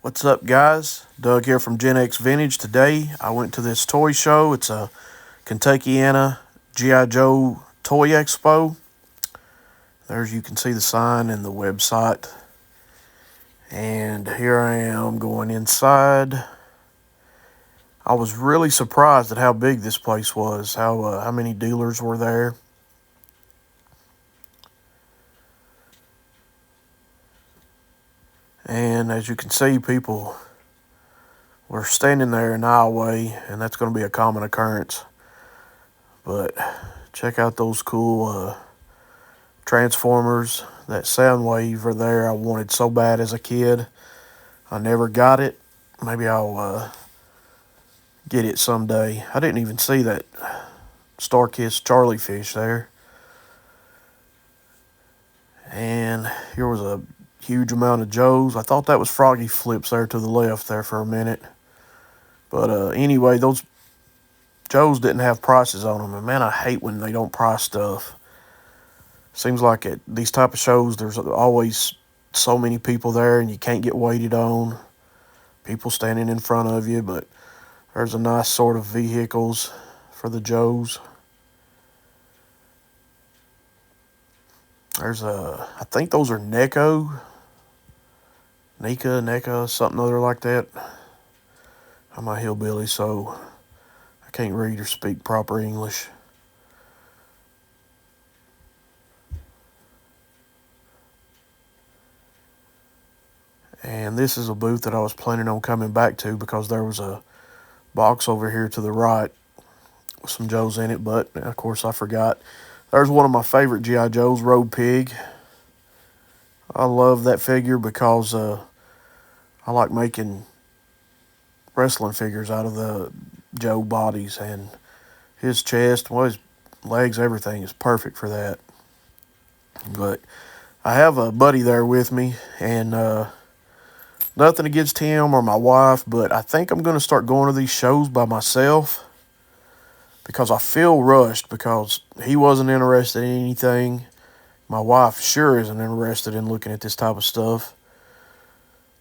What's up, guys? Doug here from Gen X Vintage. Today, I went to this toy show. It's a Kentuckiana GI Joe toy expo. There's you can see the sign and the website. And here I am going inside. I was really surprised at how big this place was, how many dealers were there. And as you can see, people were standing there an aisleway, and that's going to be a common occurrence. But check out those cool Transformers. That Soundwave are there. I wanted so bad as a kid. I never got it. Maybe I'll get it someday. I didn't even see that Star-Kissed Charlie fish there. And here was a huge amount of Joes. I thought that was Froggy Flips there to the left there for a minute. But anyway, those Joes didn't have prices on them. And man, I hate when they don't price stuff. Seems like at these type of shows, there's always so many people there and you can't get waited on. People standing in front of you, but there's a nice sort of vehicles for the Joes. There's I think those are NECA, something other like that. I'm a hillbilly, so I can't read or speak proper English. And this is a booth that I was planning on coming back to because there was a box over here to the right with some Joes in it, but of course I forgot. There's one of my favorite GI Joes, Road Pig. I love that figure because I like making wrestling figures out of the Joe bodies, and his chest, well, his legs, everything is perfect for that. But I have a buddy there with me, and nothing against him or my wife, but I think I'm going to start going to these shows by myself because I feel rushed because he wasn't interested in anything. My wife sure isn't interested in looking at this type of stuff.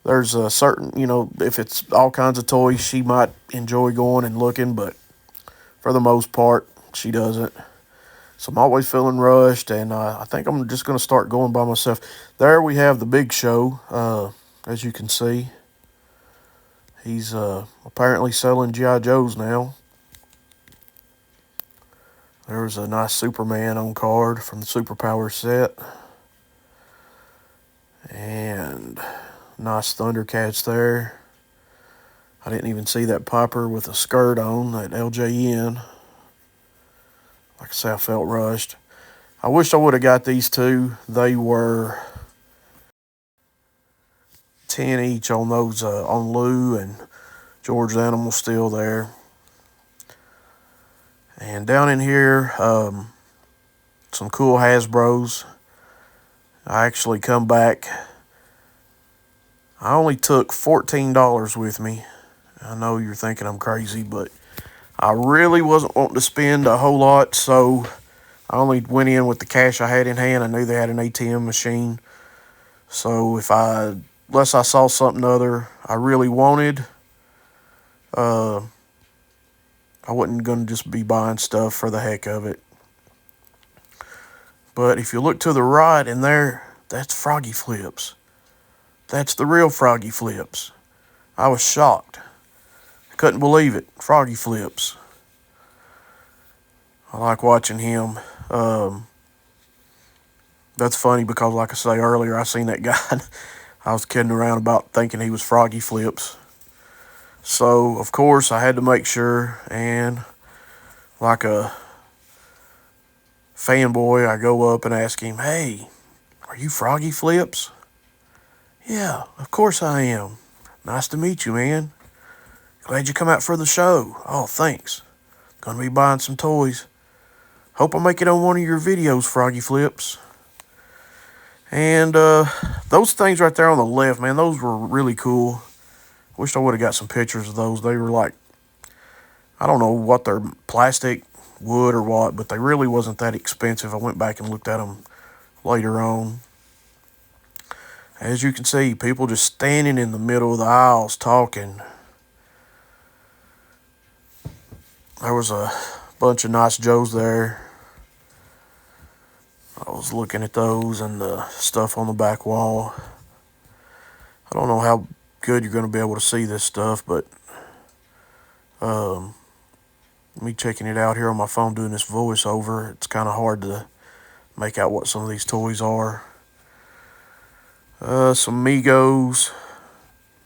There's a certain, if it's all kinds of toys, she might enjoy going and looking, but for the most part, she doesn't. So I'm always feeling rushed, and I think I'm just going to start going by myself. There we have the big show, as you can see. He's apparently selling GI Joes now. There's a nice Superman on card from the Superpower set. And nice Thundercats there. I didn't even see that Piper with a skirt on, that LJN. Like I say, I felt rushed. I wish I would have got these two. They were 10 each on those, on Lou, and George Animal still there. And down in here, some cool Hasbros. I actually come back. I only took $14 with me. I know you're thinking I'm crazy, but I really wasn't wanting to spend a whole lot, so I only went in with the cash I had in hand. I knew they had an ATM machine. So unless I saw something other I really wanted, I wasn't going to just be buying stuff for the heck of it. But if you look to the right in there, that's Froggy Flips. That's the real Froggy Flips. I was shocked. I couldn't believe it. Froggy Flips. I like watching him. That's funny because, like I say earlier, I seen that guy. I was kidding around about thinking he was Froggy Flips. So, of course, I had to make sure, and like a fanboy, I go up and ask him, "Hey, are you Froggy Flips?" "Yeah, of course I am. Nice to meet you, man. Glad you come out for the show." "Oh, thanks. Gonna be buying some toys. Hope I make it on one of your videos, Froggy Flips." And those things right there on the left, man, those were really cool. Wish I would have got some pictures of those. They were like, I don't know what they're, plastic, wood, or what, but they really wasn't that expensive. I went back and looked at them later on. As you can see, people just standing in the middle of the aisles talking. There was a bunch of nice Joes there. I was looking at those and the stuff on the back wall. I don't know how good you're going to be able to see this stuff, but me checking it out here on my phone doing this voiceover, it's kind of hard to make out what some of these toys are. Some Migos.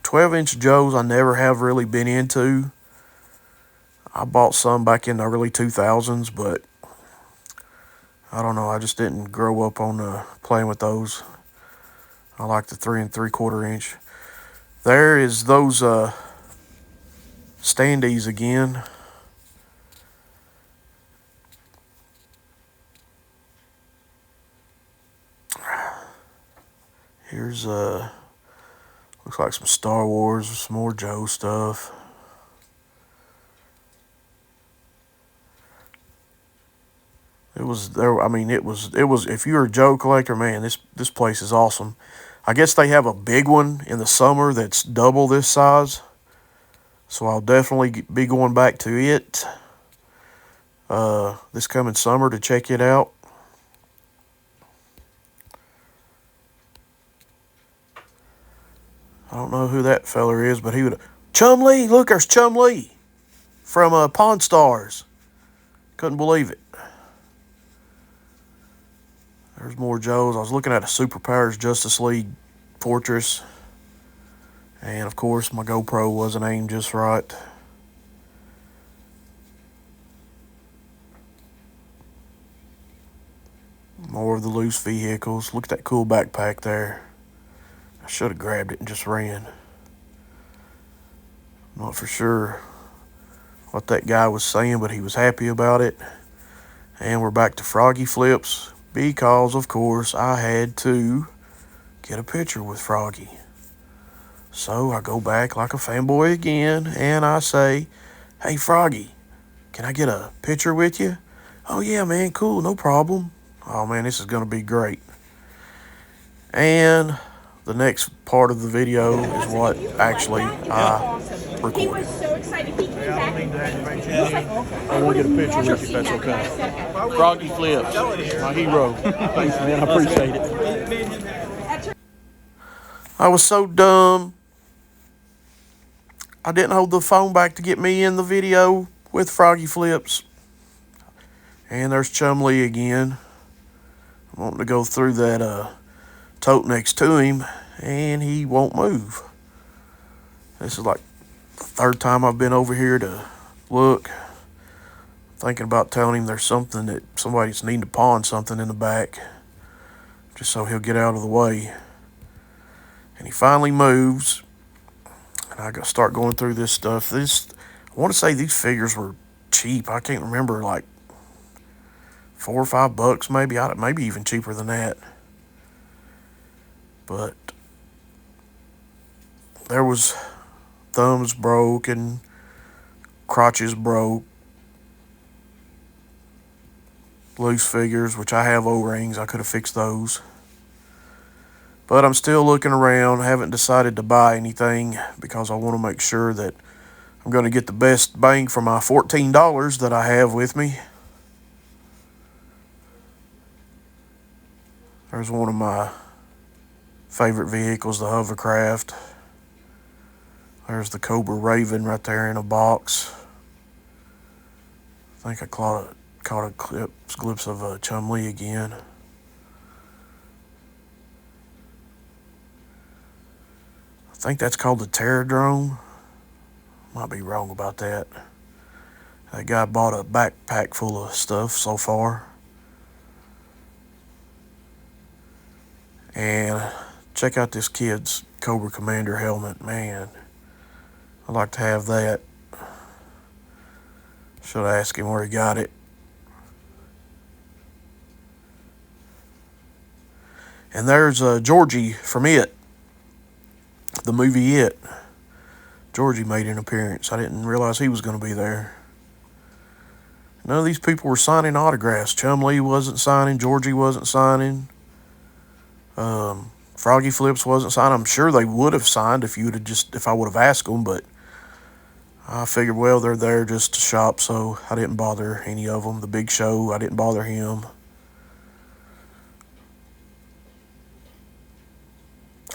12-inch Joes I never have really been into. I bought some back in the early 2000s, but I don't know. I just didn't grow up on playing with those. I like the 3 3/4 inch. There is those standees again. Here's looks like some Star Wars, some more Joe stuff. It was there. I mean, it was. If you're a Joe collector, man, this place is awesome. I guess they have a big one in the summer that's double this size, so I'll definitely be going back to it this coming summer to check it out. I don't know who that feller is, but he would. Chumlee, look, there's Chumlee from Pawn Stars. Couldn't believe it. There's more Joes. I was looking at a Superpowers Justice League Fortress. And, of course, my GoPro wasn't aimed just right. More of the loose vehicles. Look at that cool backpack there. I should have grabbed it and just ran. Not for sure what that guy was saying, but he was happy about it. And we're back to Froggy Flips because, of course, I had to get a picture with Froggy. So I go back like a fanboy again, and I say, "Hey, Froggy, can I get a picture with you?" "Oh, yeah, man, cool, no problem." Oh, man, this is going to be great. And the next part of the video is what actually I recorded. He was so excited. He came back. I want to get a picture with you if that's okay. Froggy Flips, my hero. Thanks, man, I appreciate it. I was so dumb. I didn't hold the phone back to get me in the video with Froggy Flips. And there's Chumlee again. I'm wanting to go through that tote next to him, and he won't move. This is like the third time I've been over here to look. Thinking about telling him there's something that somebody's needing to pawn something in the back, just so he'll get out of the way. And he finally moves. And I gotta start going through this stuff. I want to say these figures were cheap. I can't remember, like $4 or $5 maybe. Maybe even cheaper than that. But there was thumbs broke and crotches broke. Loose figures, which I have O-rings. I could have fixed those. But I'm still looking around. I haven't decided to buy anything because I want to make sure that I'm going to get the best bang for my $14 that I have with me. There's one of my favorite vehicles, the hovercraft. There's the Cobra Raven right there in a box. I think I caught a glimpse of Chumlee again. I think that's called the Terradrome. Might be wrong about that. That guy bought a backpack full of stuff so far. And check out this kid's Cobra Commander helmet. Man, I'd like to have that. Should ask him where he got it. And there's Georgie from It. The movie It. Georgie made an appearance. I didn't realize he was going to be there. None of these people were signing autographs. Chumlee wasn't signing. Georgie wasn't signing. Froggy Flips wasn't signed. I'm sure they would have signed if I would have asked them, but I figured, well, they're there just to shop, so I didn't bother any of them. The Big Show, I didn't bother him.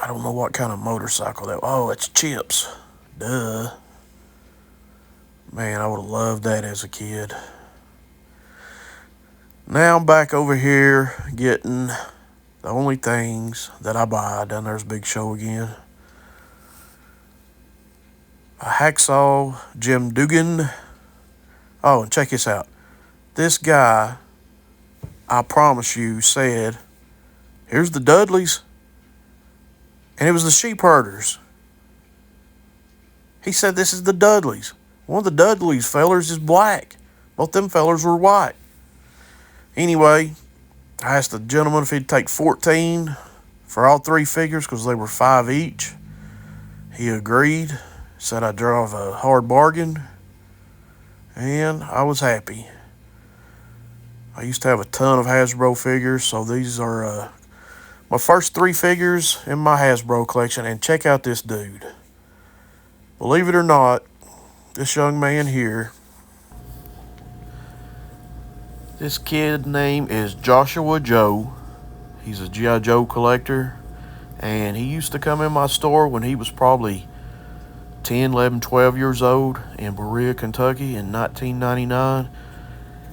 I don't know what kind of motorcycle that. Oh, it's Chips. Duh. Man, I would have loved that as a kid. Now I'm back over here getting the only things that I buy. Down there's Big Show again. A Hacksaw Jim Dugan. Oh, and check this out. This guy, I promise you, said, here's the Dudleys. And it was the sheep herders. He said, this is the Dudleys. One of the Dudleys fellers is black. Both them fellers were white. Anyway, I asked the gentleman if he'd take 14 for all three figures because they were $5 each. He agreed. Said I drove a hard bargain. And I was happy. I used to have a ton of Hasbro figures, so these are my first three figures in my Hasbro collection. And check out this dude. Believe it or not, this young man here, this kid name is Joshua Joe. He's a GI Joe collector. And he used to come in my store when he was probably 10, 11, 12 years old in Berea, Kentucky in 1999.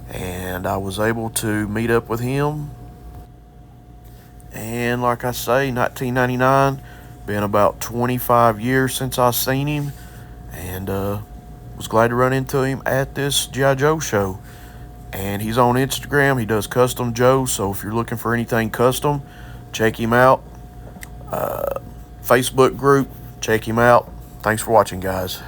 And I was able to meet up with him. And like I say, 1999, been about 25 years since I seen him. And was glad to run into him at this GI Joe show. And he's on Instagram. He does Custom Joe. So if you're looking for anything custom, check him out. Facebook group, check him out. Thanks for watching, guys.